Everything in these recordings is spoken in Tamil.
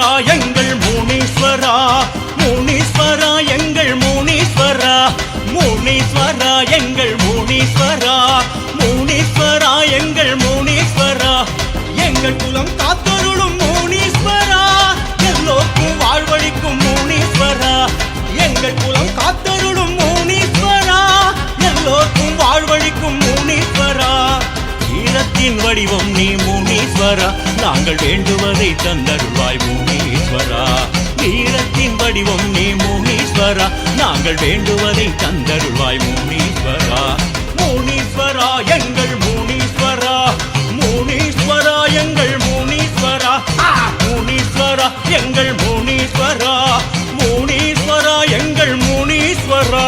முனீஸ்வரா எங்கள் முனீஸ்வரா, முனீஸ்வரா எங்கள் முனீஸ்வரா, முனீஸ்வரா எங்கள் முனீஸ்வரா, முனீஸ்வரா எங்கள் முனீஸ்வரா. எங்கள் குலம் காத்தருளும் முனீஸ்வரா, எல்லோருக்கும் வாழ்வழிக்கும் முனீஸ்வரா. எங்கள் குலம் காத்தருளும் முனீஸ்வரா, எல்லோருக்கும் வாழ்வழிக்கும் முனீஸ்வரா. வீரத்தின் வடிவம் நீ முனீஸ்வரா, நாங்கள் வேண்டுவதை தந்தருள்வாய் முனீஸ்வரா. வீரத்தின் வடிவம் நீ முனீஸ்வரா, நாங்கள் வேண்டுவதை தந்தருள்வாய் முனீஸ்வரா. முனீஸ்வரா எங்கள் முனீஸ்வரா, முனீஸ்வரா எங்கள் முனீஸ்வரா, முனீஸ்வரா எங்கள் முனீஸ்வரா, முனீஸ்வரா எங்கள் முனீஸ்வரா.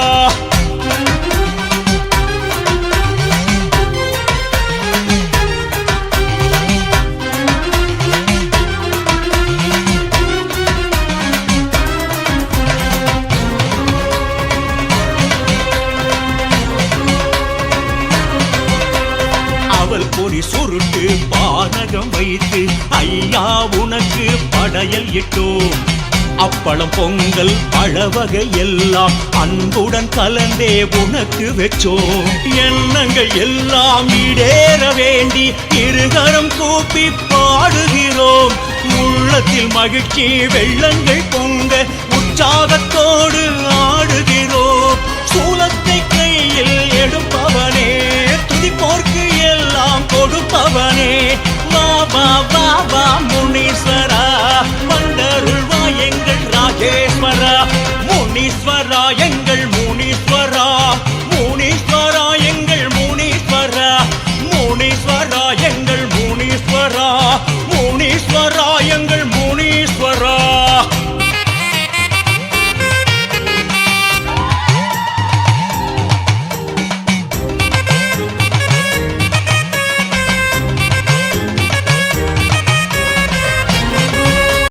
பொறி சுருட்டு பானகம் வைத்து ஐயா உனக்கு படையல் இட்டோம். அப்பளம் பொங்கல் பழவகை எல்லாம் அன்புடன் கலந்தே உனக்கு வச்சோம். எண்ணங்கள் எல்லாம் ஈடேற வேண்டி இருகரம் கூப்பி பாடுகிறோம். உள்ளத்தில் மகிழ்ச்சி வெள்ளங்கள் பொங்க உற்சாகத்தோடு ஆடுகிறோம். சூலத்தை கையில் எடுப்பவனே, துதிப்போர்க்கு எல்லாம் கொடுப்பவனே, வா வா